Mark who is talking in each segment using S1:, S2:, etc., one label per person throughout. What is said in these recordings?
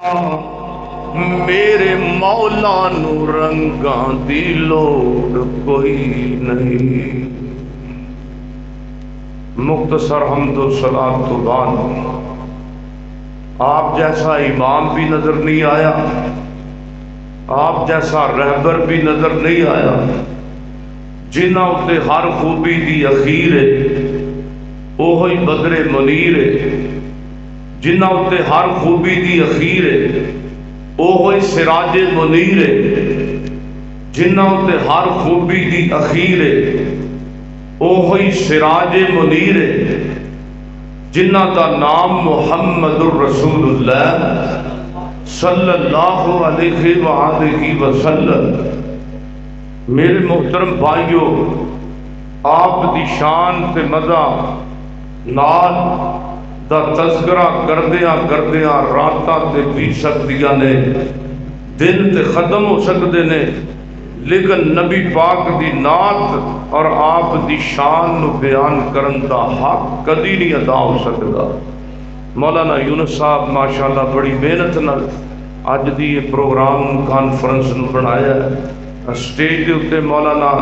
S1: میرے مولا نو رنگاں دی لوڑ کوئی نہیں۔ مختصر حمد و صلاۃ تو بعد آپ جیسا امام بھی نظر نہیں آیا، آپ جیسا رہبر بھی نظر نہیں آیا، جنہاں اتے ہر خوبی دی اخیر ہے اوہی بدر منیر ہے، جنہاں اتے ہر خوبی دی اخیر ہے اوہی سراج منیر ہے، جنہاں اتے ہر خوبی دی اخیر ہے اوہی سراج منیر ہے، جنہاں دا نام محمد الرسول اللہ صلی اللہ علیہ وآلہ وسلم۔ میرے محترم بھائیو، آپ دی شان تے مزہ نال دا تذکرہ کردیاں کردیاں راتاں تے بھی سکدیاں نے، دن تے ختم ہو سکدے نے، لیکن نبی پاک دی نعت اور آپ دی شان نو بیان کرن دا حق کدی نہیں ادا ہو سکدا۔ مولانا یونس صاحب ماشاءاللہ بڑی محنت نال اج دی یہ پروگرام کانفرنس نو بنایا ہے۔ سٹیج دے اوتے مولانا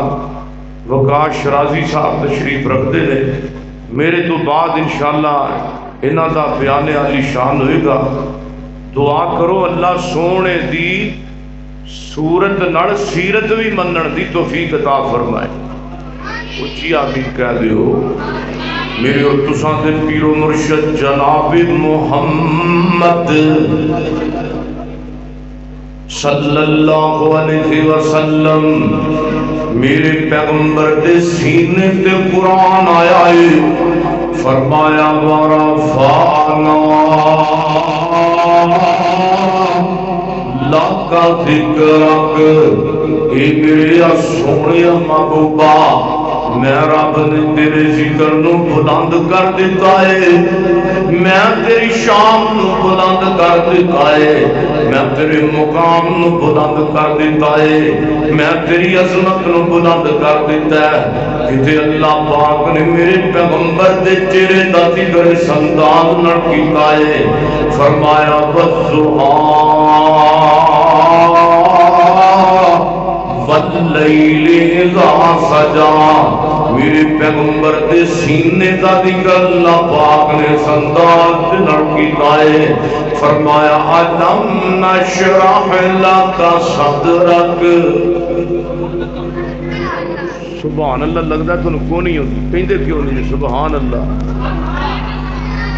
S1: وکاش رازی صاحب تشریف رکھتے ہیں، میرے تو بعد انشاءاللہ انہاں دا بیان علی شان ہوئے گا۔ دعا کرو اللہ سونے دی صورت نڑ سیرت بھی منن دی توفیق عطا فرمائے۔ اچھی آمین کہہ دیو۔ میرے اور تساں دے پیر و مرشد جناب محمد صلی اللہ علیہ وسلم، میرے پیغمبر دے سینے تے قرآن آیا ہے، فرمایا ورفعنا لَكَ ذِكْرَكَ، اے میرے سونے محبوبا میں رب نے تیرے ذکر نو بلند کر دیتا ہے، میں تیری شان نو بلند کر دیتا ہے، میں تیرے مقام نو بلند کر دیتا ہے، میں تیری عظمت نو بلند کر دیتا ہے۔ کہ اللہ پاک نے میرے پیغمبر دے چہرے دا ذکر سنداز نہ کیتا ہے، فرمایا والضحیٰ واللیل اذا سجا، میرے پیغمبر دے سینے دا ذکر اللہ پاک نے سنداز نہ کیتا ہے، فرمایا الم نشرح لک صدرک۔ سبحان اللہ، لگتا ہے تمہیں کون نہیں ہوتی، کہندے کیوں نہیں سبحان اللہ۔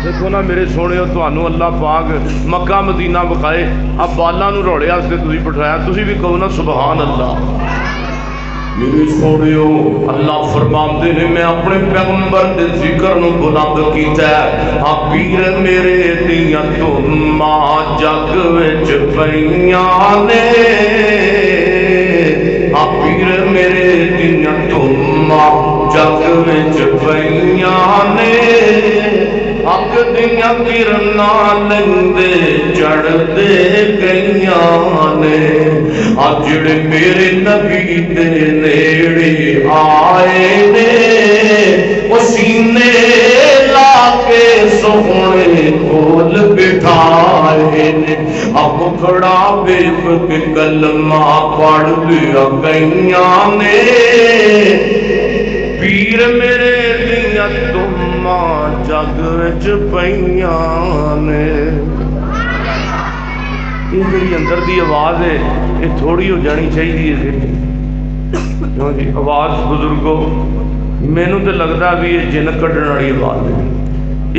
S1: دیکھو نا میرے سونے ہو، تمہوں اللہ پاک مکہ مدینہ بکھائے، اب بالاں نو روڑے واسطے تسی بٹھایا، تسی بھی کہو نا سبحان اللہ۔ میرے سونے ہو، اللہ فرماندے نے میں اپنے پیغمبر دے ذکر نو بلند کیتا ہے، ہاں پیر میرے دیاں تماں جگ وچ پئیاں نے، ہاں پیر میرے دیاں تماں جگ وچ پئیاں نے، حق دیاں کرناں لنگدے چڑھدے گئیاں نے، اج جڑے میرے نبی دے نیڑے آئے نے، وہ سینے لا کے سونے کول بٹھائے نے، اب کھڑا بیف کے کلمہ پڑھ دیا گئیاں نے، پیر میرے دیاں تماں جگ وچ پئیاں نے۔ یہ میری اندر دی آواز ہے، یہ تھوڑی ہو جانی چاہیے کیوں جی؟ آواز بزرگو مینوں تے لگتا بھی یہ جن کڈن والی آواز ہے،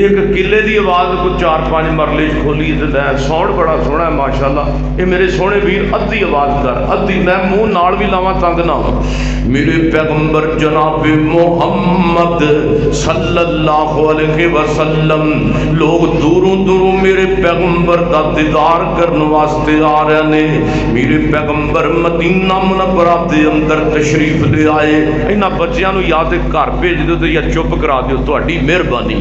S1: ایک قلعے دی آواز کو 4-5 مرلے کھولی تے ساؤنڈ بڑا سوہنا ہے ماشاءاللہ۔ یہ میرے سونے ویر ادھی آواز کر، ادھی میں منہ نال بھی لاواں تنگ نہ ہو۔ میرے پیغمبر جناب محمد صلی اللہ علیہ وسلم، لوگ دوروں دوروں میرے پیغمبر دا دیدار کرنے واسطے آ رہے ہیں۔ میرے پیغمبر مدینہ منورہ دے اندر تشریف لے آئے، انہاں بچیاں نو یا تے گھر بھیج دیو تے یا چپ کرا دیو، تہاڈی مہربانی۔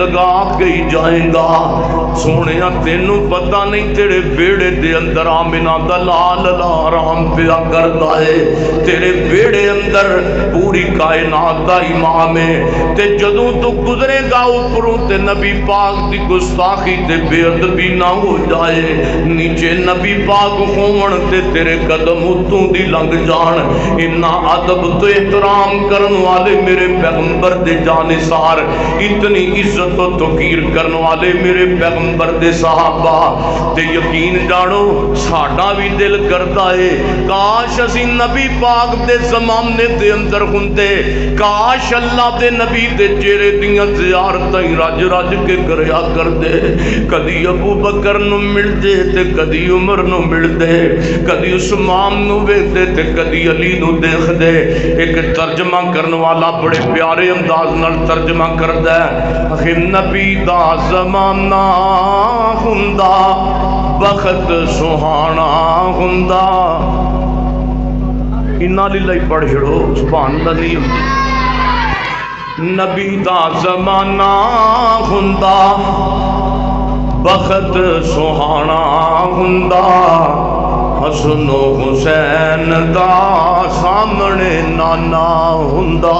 S1: لگا کے ہی جائیں گا۔ سونے تینوں پتہ نہیں تیرے بیڑے دے اندر آمنہ دا لال آرام پیا کردا ہے، تیرے بیڑے اندر پوری کائنات دا امام ہے۔ تے جدوں تو گزرے گا اوپروں تے نبی پاک دی گستاخی تے بے ادبی نہ ہو جائے، نیچے نبی پاک ہون تے تیرے قدم اتوں دی لنگ جان۔ اتنا ادب تو احترام کرن والے میرے پیغمبر دے جانثار، اتنی عزت و توقیر کرن والے میرے پیغمبر دے صحابہ تے یقین جانو ساڈا بھی دل کردا ہے کاش اسی نبی پاک دے زمانے دے اندر ہوندے، کاش اللہ دے نبی دے چہرے دیاں زیارتاں رج رج کے کریا کردے، کدی ابو بکر نو ملدے تے کدی عمر نو ملدے، کدی عثمان نو ویکھدے تے کدی علی نو دیکھدے۔ ایک ترجمہ کرن والا بڑے پیارے انداز نال ترجمہ کردا ہے کہ نبی دا زمانہ ہوندا بخت سہانا ہوندا۔ انا للہ پڑھ چھڑو سبحان اللہ نہیں ہوندی۔ نبی دا زمانہ ہوندا بخت سہانا ہوندا، حسن و حسین دا سامنے نانا ہوندا۔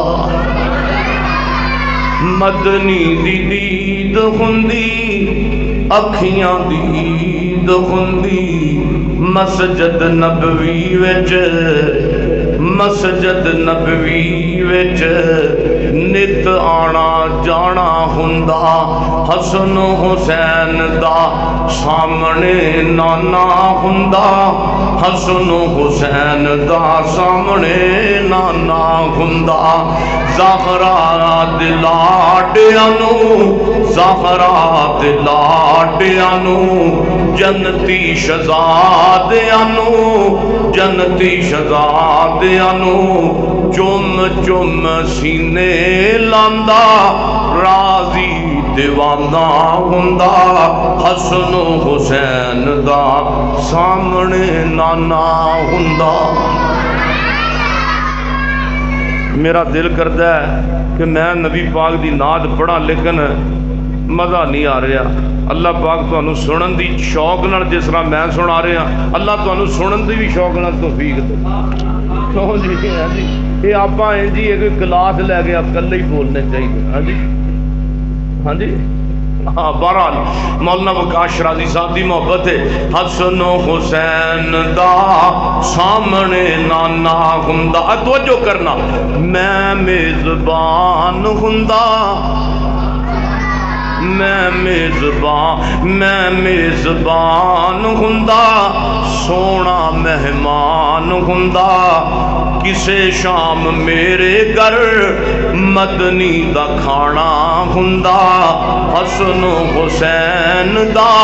S1: مدنی دی دید ہوندی اکھیاں دی عید ہوندی، مسجد نبوی وچ مسجد نبوی وچ نت آنا جانا ہوندا، حسن و حسین دا سامنے نانا ہوندا، حسن و حسین دا سامنے نانا ہوندا۔ زہرا دے لاڈیاں نوں، زہرا دے لاڈیاں نوں، جنتی شہزادیاں نوں، جنتی شہزادیاں نوں چم چم سینے لاندا، راضی دیوانہ ہوندا، حسن و حسین دا سامنے نانا ہوندا۔ میرا دل کردا ہے کہ میں نبی پاک دی نعت پڑھا لیکن مزہ نہیں آ رہا۔ اللہ پاک تانوں سنن دی شوق نال جس طرح میں سنا رہا، اللہ تانوں سنن دی بھی شوق نال توفیق دے۔ کیوں جی؟ ہاں جی یہ آپ ہیں جی ایک کلاس لے کے اکلے ہی بولنے چاہیے۔ ہاں جی ہاں جی ہاں بہرحال مولانا وقاص شرازی صاحب دی محبت ہے۔ حسن و حسین دا سامنے نانا ہوندا، توجہ کرنا، میں میزبان ہوندا، میں میزبان ہوندا، سونا مہمان ہوندا، کسے شام میرے گھر مدنی دا کھانا ہوندا، حسن و حسین دا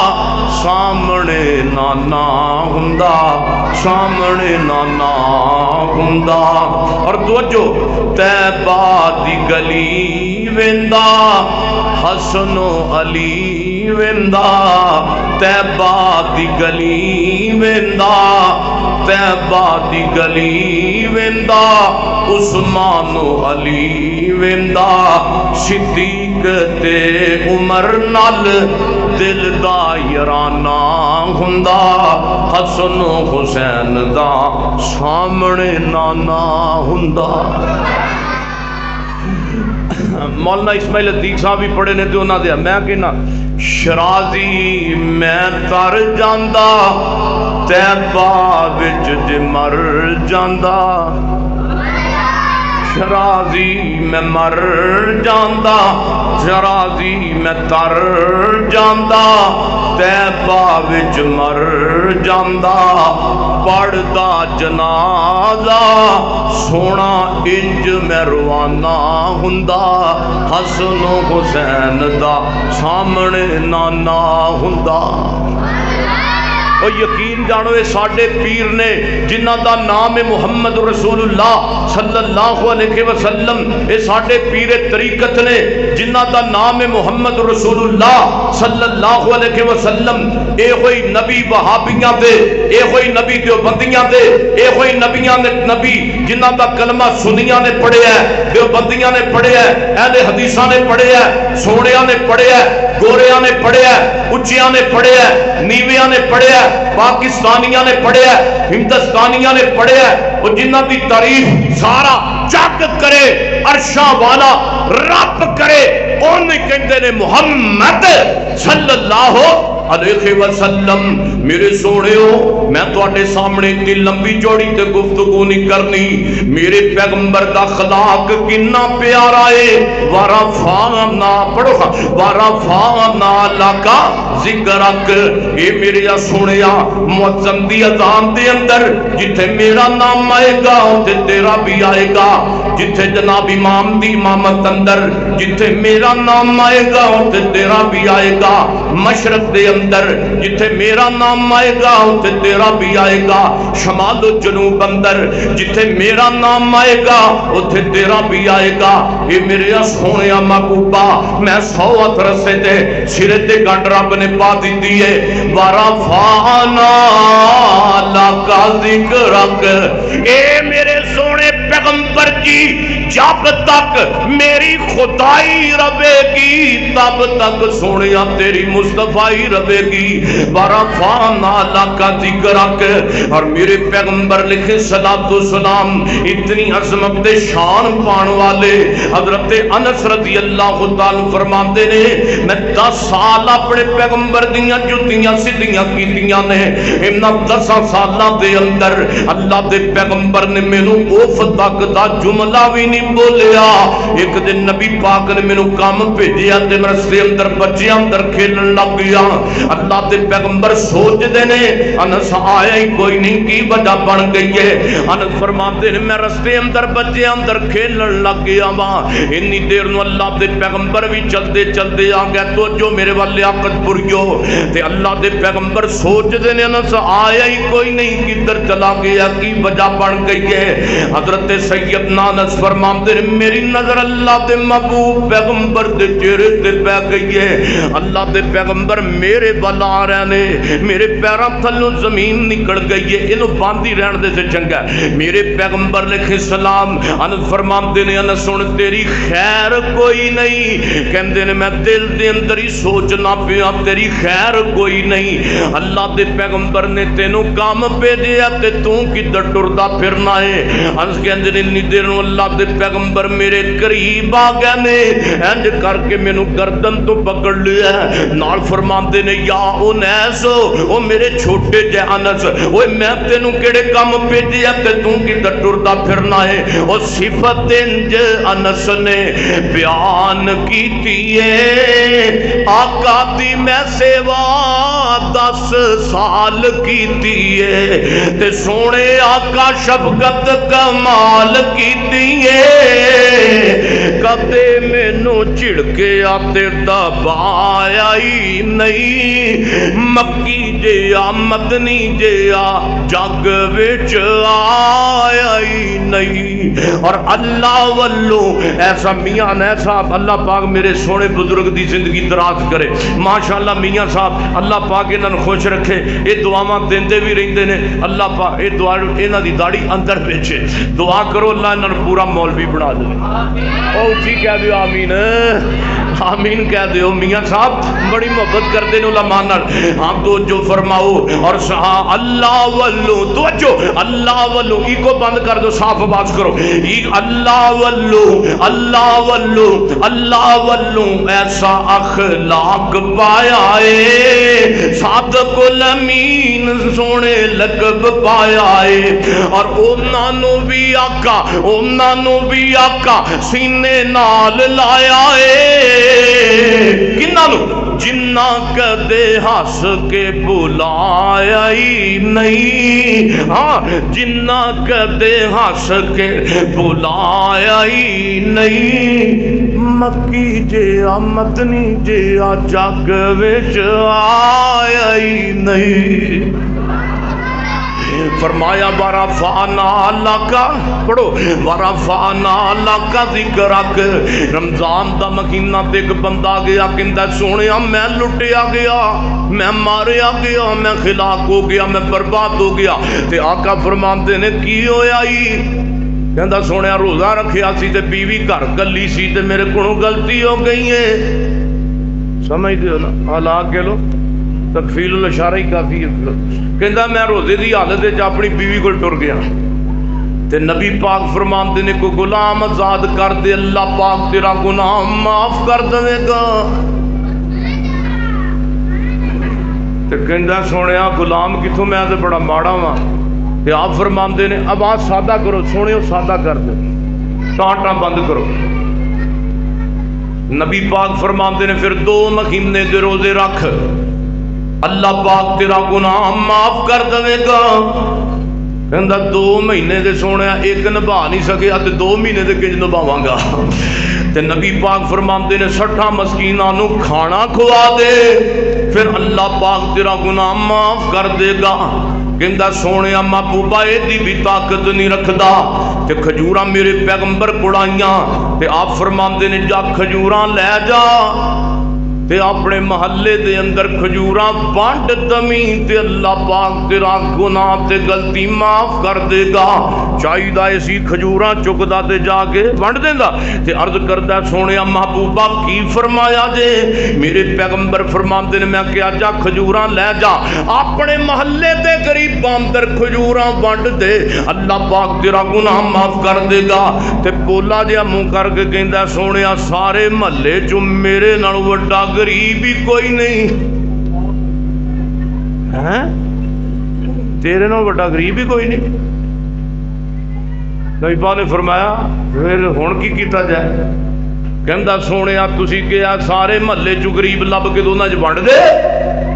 S1: سامنے نانا ہوندا، سامنے نانا ہوندا۔ اور توجہ، طیبہ دی گلی ویندا، حسن و علی ویندا، طیبہ دی گلی ویندا، طیبہ دی گلی ویندا، عثمان و علی ویندا، صدیق تے عمر نال دل دا یارانہ ہوندا، حسن و حسین دا سامنے نانا ہوندا۔ مولانا اسماعیل عتیق صاحب بھی پڑھے نے تو انہاں دے میں کہنا شرازی میں تر جاندا طیبہ وچ جے مر جاندا، شرازی میں مر جاندا، شرازی میں تر جاندا، طیبہ وچ مر جاندا، پڑھدا جنازہ سونا انج میں روانہ ہوندا، حسن و حسین دا سامنے نانا ہوندا۔ اور یقین جانو یہ ساڈے پیر نے جنہ دا نام ہے محمد رسول اللہ صلی اللہ علیہ وسلم، یہ ساڈے پیر طریقت نے جنہ دا نام ہے محمد رسول اللہ صلی اللہ علیہ وسلم۔ اے ہوئی نبی وہابیاں دے، اے ہوئی نبی دیوبندیاں دے، اے ہوئی نبیاں نے نبی جنہ دا کلمہ سنیاں نے پڑھیا ہے، دیوبندیاں نے پڑھیا ہے، اہل حدیثاں نے پڑھیا ہے، سونیاں نے پڑھیا ہے، گوریاں نے پڑھیا ہے، اچیاں نے پڑھیا ہے، نیویاں نے پڑھیا ہے، پاکستانیاں نے پڑھیا ہے، ہندوستانیاں نے پڑھیا ہے، اور جنہ دی تعریف سارا جگ کرے، عرشاں والا رب کرے، انہیں کہندے نے محمد صلی اللہ علیہ وسلم۔ میرے سونےو میں تواڈے سامنے اتنی لمبی چوڑی تے گفتگو نہیں کرنی، میرے پیغمبر دا اخلاق کنا پیارا ہے۔ ورفعنا پڑھو، ورفعنا لک ذکرک، اے میرے سونیا معظم دی اذان دے اندر جتھے میرا نام آئے گا اوتھے تیرا بھی آئے گا، جتھے جناب امام دی امامت اندر جتھے میرا نام آئے گا اوتھے تیرا بھی آئے گا، مشرق دے اندر جتھے میرا نام آئے گا اوتھے تیرا بھی آئے گا، شمال و جنوب اندر جتھے میرا نام آئے گا اوتھے تیرا بھی آئے گا۔ اے میرے سونیا محبوبا میں 100 ہتھ رسے تے سرے تے گنڈ رب نے پا دتی ہے۔ ورفعنا لک ذکرک، اے میرے سونے پیغمبر جی جب تک میری خدائی رہے گی تب تک سونیا تیری مصطفیٰ رہے گی۔ ورفعنا لک ذکرک، اور میرے پیغمبر لکھے صلاۃ و سلام اتنی عظمت دے شان پان والے حضرت انس رضی اللہ تعالی فرماندے نے میں 10 سال اپنے پیغمبر دیاں جتیاں سیدھیاں کیتیاں نے، انہاں 10 سالاں دے اندر اللہ دے پیغمبر نے مینوں اوف تک دا جملہ بھی نہیں بولیا۔ ایک دن نبی پاک نے مینوں کام بھیجیا تے میں رستے اندر بچیاں اندر کھیلن لگ گیا۔ اللہ دے پیغمبر سوچ دے نے انس آیا ہی کوئی نہیں کی وجہ بن گئی ہے۔ انس فرماتے ہیں میں رستے اندر بچیاں اندر کھیلن لگ گیا وا، اتنی دیر نو اللہ دے پیغمبر بھی چلتے چلتے آ گیا تو جو میرے والے آقت پوریو تے اللہ دے پیغمبر سوچ دے نے انس آیا ہی کوئی نہیں کدھر چلا گیا کی وجہ بن گئی ہے۔ حضرت سیدنا انس فرماتے ہیں میری نظر اللہ دے محبوب پیغمبر دے چہرے تے پہ گئی ہے، اللہ دے پیغمبر میرے ول آ رہے نے، میرے پیراں تھلوں زمین نکل گئی ہے، انہوں باندھی رہن دے سے چنگا ہے۔ میرے پیغمبر لکھے سلام انس فرماتے نے انس سن تیری خیر کوئی نہیں، کہندے نے میں دل دے اندر ہی سوچنا پیا تیری خیر کوئی نہیں، اللہ دے پیغمبر نے تینوں کام بھیجیا تے تو کدھر ٹردا پھرنا ہے۔ انس کہندے نے اتنی دیر نو اللہ دے پیغمبر میرے قریب آ گئے نے، انج کر کے مینوں گردن تو پکڑ لیا نال فرماندے نے یا انیس او میرے چھوٹے جے انس اوے میں تینوں کیڑے کام بھیجیا تے تو کدھر ٹردا پھرنا ہے۔ او صفت انج انس نے بیان کیتی ہے آقا دی میں سیوا 10 سال کیتی ہے تے سونے آقا شفقت کمال کیتی ہے، کدے مینوں جھڑکیا تے دبایا ہی نہیں، مکی جیا مدنی جیا جگ وچ آیا ہی نہیں۔ اور اللہ والو ایسا میاں نے صاحب اللہ پاک میرے سونے بزرگ دی زندگی دراز کرے ماشاءاللہ، میاں صاحب اللہ پاک انہاں نوں خوش رکھے، یہ دعاواں دیندے بھی رہندے نے، اللہ پاک یہ دعا انہاں دی داڑھی اندر بھیجے، دعا کرو اللہ انہاں نوں پورا مولوی بنا دے۔ او جی کہہ دیو آمین، آمین کہہ دیو۔ میاں صاحب بڑی محبت کرتے ہیں علماء نال، ہاں توجہ فرماؤ اور ہاں اللہ والو توجہ، اللہ والو ای کو بند کر دو، صاف آواز کرو، اللہ والو اللہ والو اللہ والو ایسا اخلاق پایا ہے، صادق الامین سونے لقب پایا ہے، اور انہاں نوں بھی آقا انہاں نوں بھی آقا سینے نال لایا ہے، کنہاں نوں جنہ کدے ہس کے بلایا ہی نہیں، ہاں جنہ کدے ہس کے بلایا ہی نہیں، مکی جیا مدنی جیا جگ وچ آیا ہی نہیں۔ فرمایا ورفعنا لک، پڑھو ورفعنا لک ذکرک۔ رمضان دا مہینہ تے ایک بندہ گیا کہندا سونیا میں لٹیا گیا، میں ماریا گیا، میں ہلاک ہو گیا، میں برباد ہو گیا۔ تے آقا فرماندے نے کی ہویا ہی؟ کہندا سونیا روزہ رکھیا سی تے بیوی گھر گلی سی تے میرے کولوں غلطی ہو گئی ہے۔ سمجھ دیو نا، حالات کہہ لو تکفیل الاشارہ ہی کافی ہے۔ کہندا میں روزے دی حالت وچ اپنی بیوی کول ٹر گیا تے نبی پاک فرماندے نے کوئی غلام آزاد کر دے اللہ پاک تیرا گناہ معاف کر دے گا۔ تے کہندا سونیا غلام کتھوں، میں تے بڑا ماڑا ہاں۔ تے آپ فرماندے نے آواز سادہ کرو، سونیو سادہ کر دے، ٹانٹا بند کرو۔ نبی پاک فرماندے نے پھر 2 مہینے دے روزے رکھ، اللہ پاک تیرا گناہ معاف کر دے گا۔ کہندا 2 مہینے دے سونیا ایک نبھا نہیں سکیا تے 2 مہینے دے کنج نبھاواں گا؟ تے نبی پاک فرماندے نے 60 مسکیناں نو کھانا کھوا دے، پھر اللہ پاک تیرا گناہ معاف کر دے گا۔ کہندا سونیا محبوبہ دی بھی طاقت نہیں رکھدا تے کھجوراں میرے پیغمبر کڑائیاں تے آپ فرماندے نے جا کھجوراں لے جا تے اپنے محلے دے اندر کھجوراں بانٹ دمی تے اللہ پاک تیرا گناہ تے غلطی معاف کر دے گا۔ چاہیدا اسی کھجوراں چکدا تے جا کے بانٹ دیندا تے عرض کردا سونیا محبوبہ کی فرمایا جے؟ میرے پیغمبر فرماندے نے میں کہیا جا کھجوراں لے جا اپنے محلے دے غریباں اندر کھجوراں بانٹ دے، اللہ پاک تیرا گناہ معاف کر دے گا۔ تے پولا جہا منہ کر کے کہندا سونیا سارے محلے چ میرے نال وڈا غریب ہی کوئی نہیں ہے، تیرے نال وڈا غریب ہی کوئی نہیں۔ نبی پاک نے فرمایا پھر ہن کی کیتا جائے؟ کہندا سونیا تسی کہیا سارے محلے چ غریب لب کے دونوں چ ونڈ دے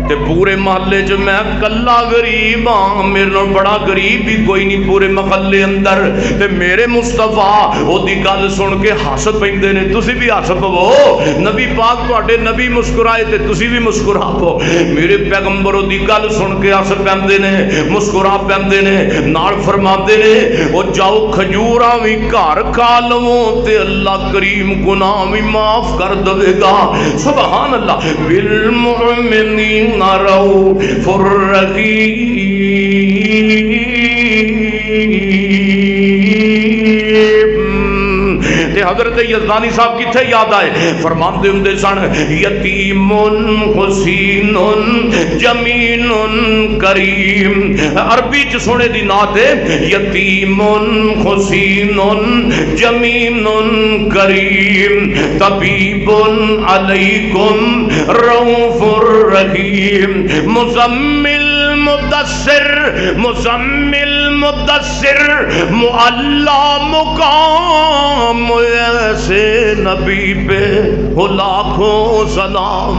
S1: تے پورے محلے چ میں کلا غریب ہاں، میرے نال بڑا غریب بھی کوئی نہیں پورے محلے اندر۔ تے میرے مصطفیٰ او دی گل سن کے ہس پیندے نے، تسی بھی ہس پو، نبی پاک تواڈے نبی مسکرائے تے تسی بھی مسکرا پو۔ میرے پیغمبر او دی گل سن کے ہس پیندے نے، مسکرا پیندے نے، نال فرماندے نے او جاؤ کھجوراں وی گھر کھا لو تے اللہ کریم گناہ بھی معاف کر دے گا۔ سبحان اللہ۔ بالمؤمنین رؤوف الرحیم۔ تے حضرت یزدانی صاحب کتھے یاد آئے؟ فرماندے ہوندے سن یتیم حسین جمین کریم۔ عربی چ سونے دی نعت ہے یتیم حسین جمین کریم طبیب علیکم رؤوف الرحیم۔ مزمل مدثر مزمل مدثر معلا مقام ایسے نبی پہ ہو لاکھوں سلام۔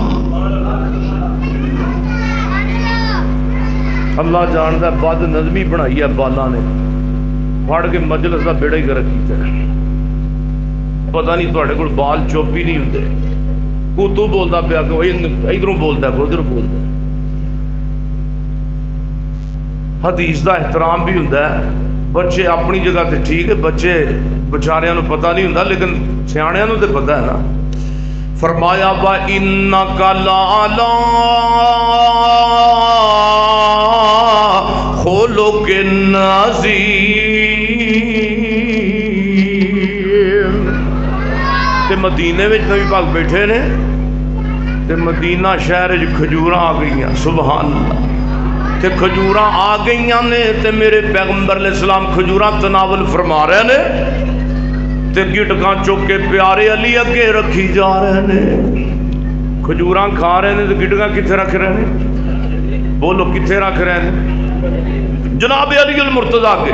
S1: اللہ جاندا ہے بد نظمی بنائی ہے بالا نے، پھڑ کے مجلس کا بیڑا ہی کر کیتا ہے۔ پتہ نہیں تواڈے کول بال چپ ہی نہیں ہوندے، کو تو بولدا پیا کہ ادھروں بولدا ہے ادھروں بولدا ہے۔ حدیث دا احترام بھی ہوندا ہے، بچے اپنی جگہ تے ٹھیک ہے، بچے بچاریاں نو پتہ نہیں ہوندا لیکن سیاںیاں نو تے پتہ ہے نا۔ فرمایا وَإِنَّكَ لَعَلَىٰ خُلُقٍ عَظِيمٍ۔ تے مدینے وچ نبی پاک بیٹھے نے تے مدینہ شہر وچ کھجوراں آ گئیاں، سبحان اللہ۔ تے کھجوراں آ گئیاں نے تے میرے پیغمبر علیہ السلام کھجوراں تناول فرما رہے نے تے گٹکاں چک کے پیارے علی اگے رکھی جا رہے نے۔ کھجوراں کھا رہے نے تے گٹکاں کتھے رکھ رہے نے؟ بولو کتھے رکھ رہے نے؟ جناب علی المرتضیٰ کے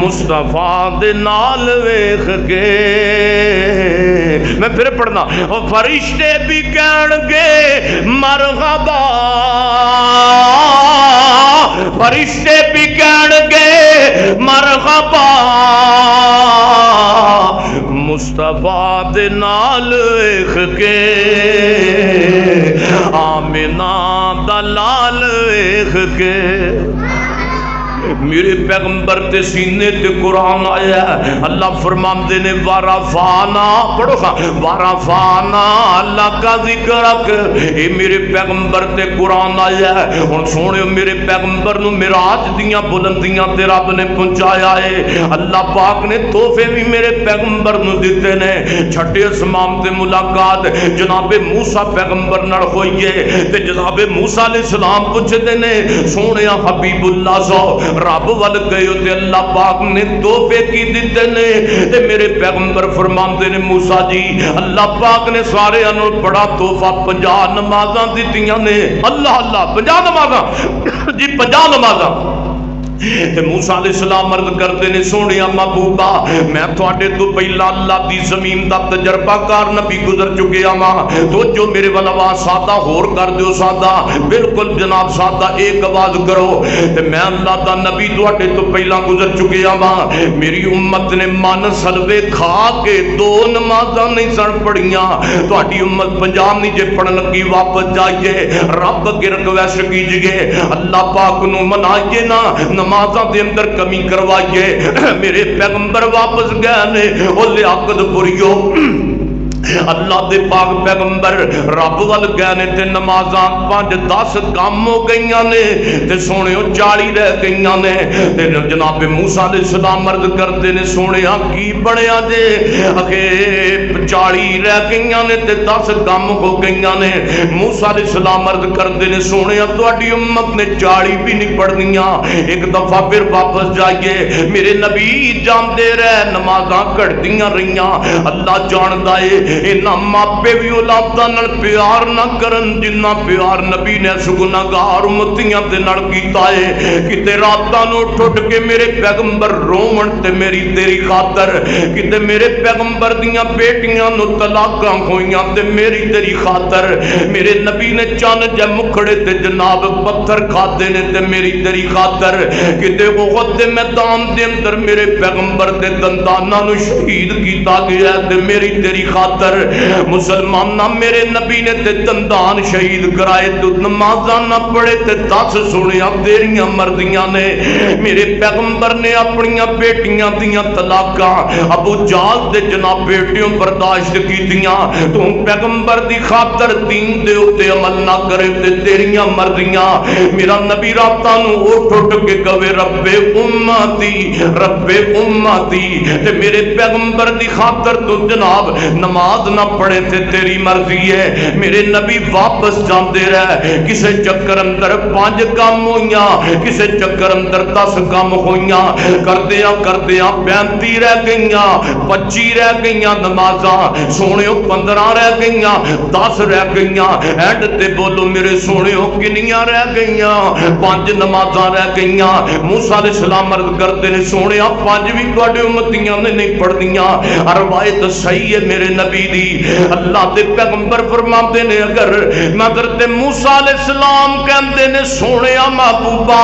S1: مصطفیٰ دے نال ویکھ کے میں پھر پڑھنا فرشتے بھی کہن گے مرحبا فرشتے بھی کہن گے مرحبا مصطفیٰ دے نال ویکھ کے آمنہ دا لال ویکھ کے میرے پیغمبر تے سینے تے قرآن آیا ہے اللہ فرماندے نے ورفعنا پڑھو سا ورفعنا اللہ کا ذکر رکھ اے میرے پیغمبر تے قرآن آیا ہے ہن سونے میرے پیغمبر نو معراج دیاں بلندیاں تے رب نے پہنچایا ہے اللہ پاک نے تحفے بھی میرے پیغمبر نو دتے نے چھٹے اسمان تے ملاقات جناب موسیٰ پیغمبر نال ہوئی ہے تے جناب موسیٰ علیہ السلام پوچھتے نے سونیا حبیب اللہ سو رب ول گئے تے اللہ پاک نے تحفے کی دیتے نے تے میرے پیغمبر فرماندے نے موسیٰ جی اللہ پاک نے سارے انہوں بڑا تحفہ 50 نمازاں دتیاں نے اللہ اللہ 50 نمازاں جی 50 نمازاں تے موسیٰ علیہ السلام عرض کرتے نے سونیا محبوبہ میں تھوڑے تو پہلا اللہ دی زمین دا تجربہ کار نبی گزر چکے آما تو جو میرے والا سادہ ہور کر دیو سادہ بالکل جناب سادہ ایک آواز کرو تے میں اللہ دا نبی تھوڑے تو پہلا گزر چکے آما میری امت نے من سلوے کھا کے 2 نمازاں نہیں سن پڑھیاں تھوڑی امت 50 نہیں جے پڑھن لگی واپس جائیے رب کے ریکویسٹ کیجئے اللہ پاک نو منائیے نا نمازاں دے اندر کمی کروائیے میرے پیغمبر واپس گئے نے او لیاقت پوریو اللہ دے پاک پیغمبر رب ول گئے نے تے نمازاں 5-10 کم ہو گئیاں نے تے سونےو 40 رہ گئیاں نے تے جناب موسیٰ علیہ السلام عرض کرتے نے سونیا کی بڑھیا جے اکھے 40 رہ گئیاں نے تے 10 کم ہو گئیاں نے موسیٰ علیہ السلام عرض کرتے نے سونیا تہاڈی امت نے 40 بھی نہیں پڑھنیاں ایک دفعہ پھر واپس جائیے میرے نبی جاندے رہ نمازاں گھڑدیاں رہیاں اللہ جاندا اے اینا ماپے بھی اولاداں نال پیار نہ کرن جنہ پیار نبی نے سگناہگار امتیاں دے نال کیتا ہے کتے راتاں نو ٹھٹ کے میرے پیغمبر رومن تے میری تیری خاطر کتے میرے پیغمبر دیاں بیٹیاں نو طلاقاں ہوئیاں تے میری تیری خاطر میرے نبی نے چن جے مکھڑے تے جناب پتھر کھادے نے تے میری تیری خاطر کتے احد دے میدان دے اندر میرے پیغمبر دے دنداناں نو شہید کیتا گیا تے میری تیری خاطر مسلمانہ میرے نبی نے تے دندان شہید کرائے تو نمازاں نہ پڑھے تے 10 سنیاں تیریاں مردیاں نے میرے پیغمبر نے اپنیاں بیٹیاں دیاں طلاقاں ابو جہل دے جناب بیٹیوں برداشت کیتیاں تو پیغمبر دی خاطر دین دے اوتے عمل نہ کرے تے تیریاں مردیاں میرا نبی راتاں نو اٹھ اٹھ کے کہے رب امتی تے میرے پیغمبر دی خاطر تو جناب نماز نہ پڑھے تھے تیری مرضی ہے میرے نبی واپس جاندے رہے کسے چکر اندر 5 کام ہوئیاں کسے چکر اندر 10 کام ہوئیاں کردیاں 35 رہ گئیاں 25 رہ گئیاں نمازاں سونےو 15 رہ گئیاں 10 رہ گئیاں اینڈ تے بولو میرے سونےو کنیاں رہ گئیاں 5 نمازاں رہ گئیاں موسیٰ علیہ السلام عرض کرتے نے سونےا 5 بھی تواڈے امتیاں نے نہیں پڑھدیاں روایت صحیح ہے میرے نبی دی اللہ دے پیغمبر فرماتے نے اگر حضرت موسیٰ علیہ السلام کہندے نے سونیا محبوبہ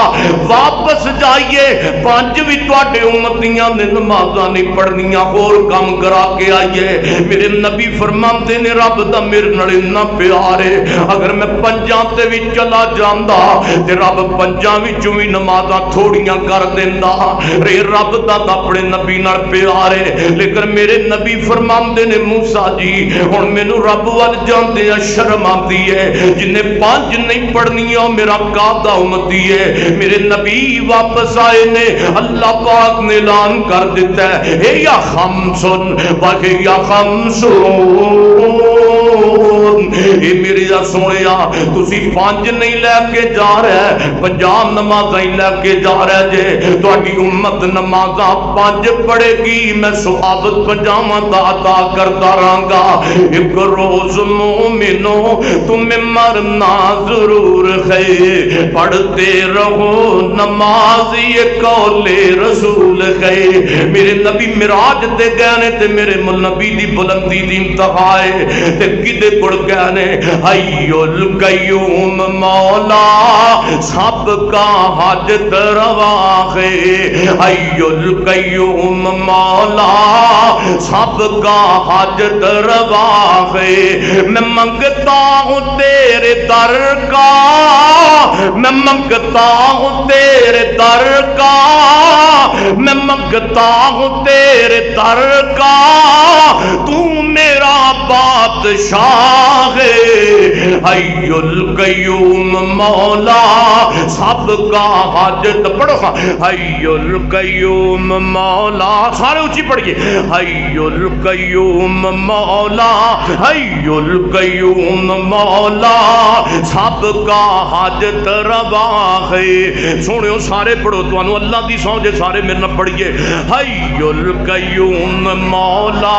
S1: واپس جائیے 5 بھی تواڈے امتیاں نے نمازاں نہیں پڑھنیاں اور کام کرا کے آئیے میرے نبی فرماتے نے رب دا میرے نال اتنا پیار ہے اگر میں 5 تے وچ چلا جاندا تے رب 5 وچوں وی نمازاں تھوڑیاں کر دیندا رب دا اپنے نبی نال پیار ہے لیکن میرے نبی فرماندے نے موسیٰ جی ہن مینوں رب ول جاندے شرم آندی ہے جن 5 نہیں پڑھنیاں میرا قاعدہ امتی ہے میرے نبی واپس آئے نے اللہ پاک نے اعلان کر دیتا ہے اے یا خمسن یا خمسون اے میرے سونیا تسی 5 نہیں لے کے جا رہے 50 نمازاں ہی لے کے جا رہے جے تہاڈی امت نمازاں 5 پڑھے گی میں ثواب 50 دا عطا کرتا رہاں گا ایک روز مومنو تمہیں مرنا ضرور ہے پڑھتے رہو نماز یہ قول رسول ہے میرے نبی معراج تے گئے نے تے میرے نبی دی بلندی دی انتہا ہے تے کدے کڑ گئے نے حی القیوم مولا سب کا حاجت روا ہے حی القیوم مولا سب کا حاجت روا ہے میں منگتا ہوں تیرے در کا میں منگتا ہوں تیرے در کا میں منگتا ہوں تیرے در کا تو میرا بادشاہ ہے حی القیوم مولا سب کا حاجت پڑھو حی القیوم مولا سارے اونچی پڑھئے حی القیوم مولا حی القیوم مولا سب کا حاجت روا ہے سنو سارے پڑھو تو انو اللہ دی سو جے سارے میرے نہ پڑھئے حی القیوم مولا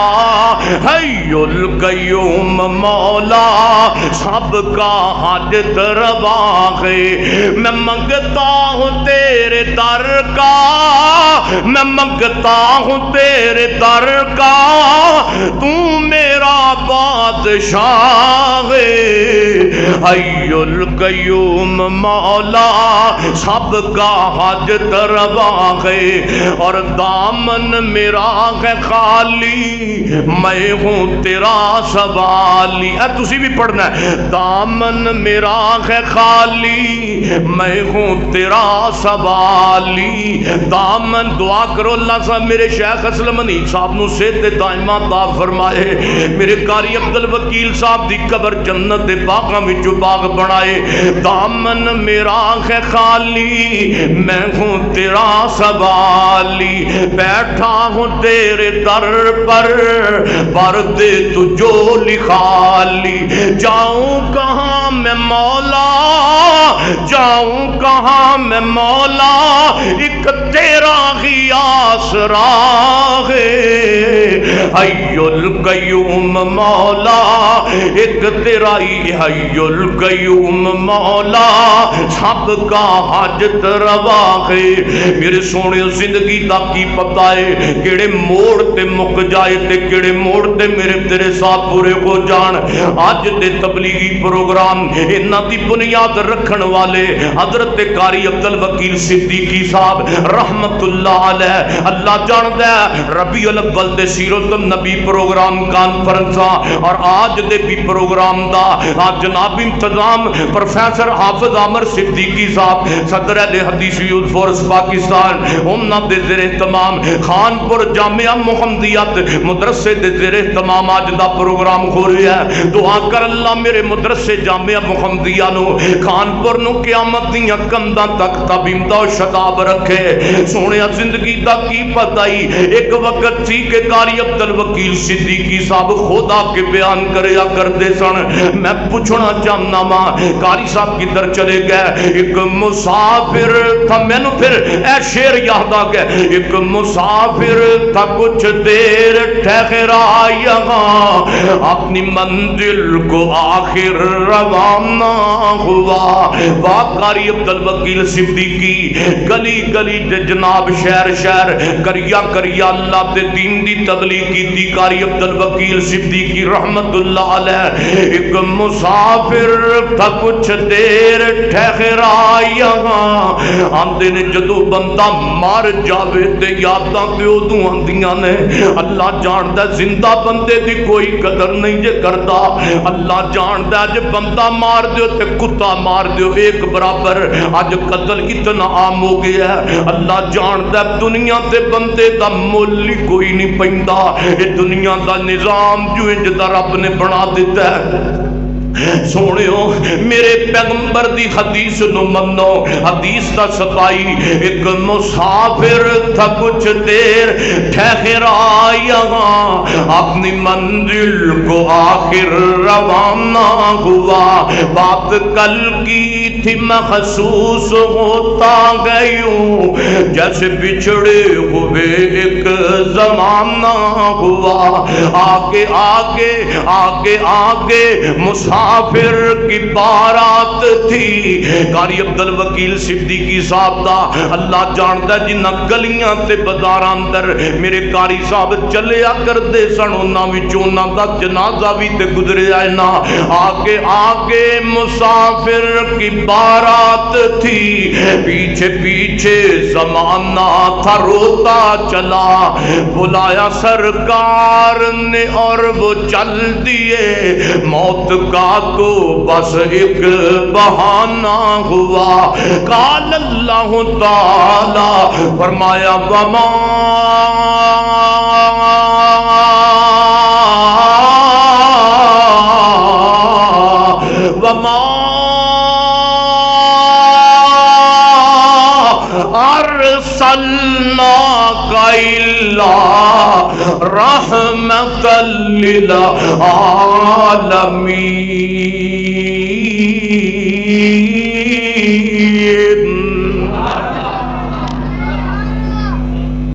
S1: حی القیوم مولا سب کا حاجت روا ہے میں منگتا ہوں تیرے در کا میں منگتا ہوں تیرے در کا تو میرا بادشاہ ہے حی القیوم مولا سب کا حاجت روا ہے اور دامن میرا ہے خالی میں ہوں تیرا سوالی اے تسی بھی پڑھنا ہے دامن میرا ہے خالی میں ہوں تیرا سوالی دامن دعا کرو اللہ صاحب میرے شیخ اسلم حنیف صاحب نو صحت دائمہ عطا فرمائے میرے قاری عبدالوکیل صاحب دی قبر جنت دے باغاں وچوں باغ بنائے دامن میرا ہے خالی میں ہوں تیرا سوالی بیٹھا ہوں تیرے در پر دے تو جو لکھا لی جاؤں کہاں میں مولا جاؤں کہاں میں مولا ایک تیرا ہی آسرا ہے حی القیوم مولا ایک تیرا ہی حی القیوم مولا سب کا حاجت روا ہے میرے سونے زندگی دا کی پتہ ہے کیڑے موڑ تے مک جائے تے کیڑے موڑ تے میرے تیرے ساتھ پورے ہو جان آج دے تبلیغی پروگرام انہاں دی بنیاد رکھن والے حضرت قاری عبدالوکیل صدیقی صاحب رحمت اللہ علیہ اللہ جاندا ہے ربیع الاول دے سیرت النبی پروگرام کانفرنساں اور آج دے بھی پروگرام دا آج جناب انتظام پروفیسر حافظ عامر صدیقی صاحب صدر اہل حدیث یوتھ فورس پاکستان انہاں دے زیر اہتمام خانپور جامعہ محمدیت مدرسے دے زیر اہتمام آج دا پروگرام ہو رہا ہے دعا کر اللہ میرے مدرسے جامعہ محمدیہ نو خانپور نو قیامت دیاں کنداں تک تبیمدہ و شتاب رکھے سونے زندگی دا کی پتائی ایک وقت تھی کہ قاری عبدالوکیل صدیقی صاحب خدا کے بیان کریا کرتے سن میں پوچھنا چاہنا ماں قاری صاحب کی در چلے گئے ایک مسافر تھا میں نو پھر اے شعر یاد آ گئے ایک مسافر تھا کچھ دیر ٹھہرا یہاں اپنی منزل کو آخر روانہ ہوا قاری عبدالوکیل صدیقی گلی گلی جناب شہر شہر کریا کریا اللہ دے دین دی تبلیغ کی تھی قاری عبدالوکیل صدیقی رحمت اللہ علیہ ایک مسافر تھا کچھ دیر ٹھہرا یہاں آندے نے جدو بندہ مار جاوے تے یاداں پیو دوں آندیاں نے اللہ جاندا زندہ بندے دی کوئی قدر نہیں جے کردا اللہ جاندا جے بندہ مار دیو تے کتا مار دیو ایک برابر اج قتل اتنا عام ہو گیا ہے اللہ جاندا دنیا تے بندے دا مول ہی کوئی نہیں پیندا اے دنیا دا نظام جو انج دا رب نے بنا دیتا ہے سونیو میرے پیغمبر دی حدیث نو منو. حدیث دا ستائی ایک مسافر تھا کچھ دیر ٹھہرا یہاں اپنی منزل کو آخر روانہ ہوا. بات کل کی تھی محسوس ہوتا گئی جیسے بچھڑے ہوئے ایک زمانہ ہوا. آگے آگے آگے آگے مسافر کی بارات تھی. قاری عبدالوکیل صدیقی صاحب دا اللہ جانتا جنہ گلیاں تے بازاراں اندر میرے قاری صاحب چلیا کرتے سن انہاں وچوں انہاں دا جنازہ بھی تے گزریا ہے نا. آگے آگے مسافر کی بارات تھی پیچھے پیچھے زمانہ تھا روتا چلا. بلایا سرکار نے اور وہ چل دیے. موت کا تو بس ایک بہانہ ہوا. قال اللہ تعالی فرمایا وما ارسلناک الا رحمتا للعالمین.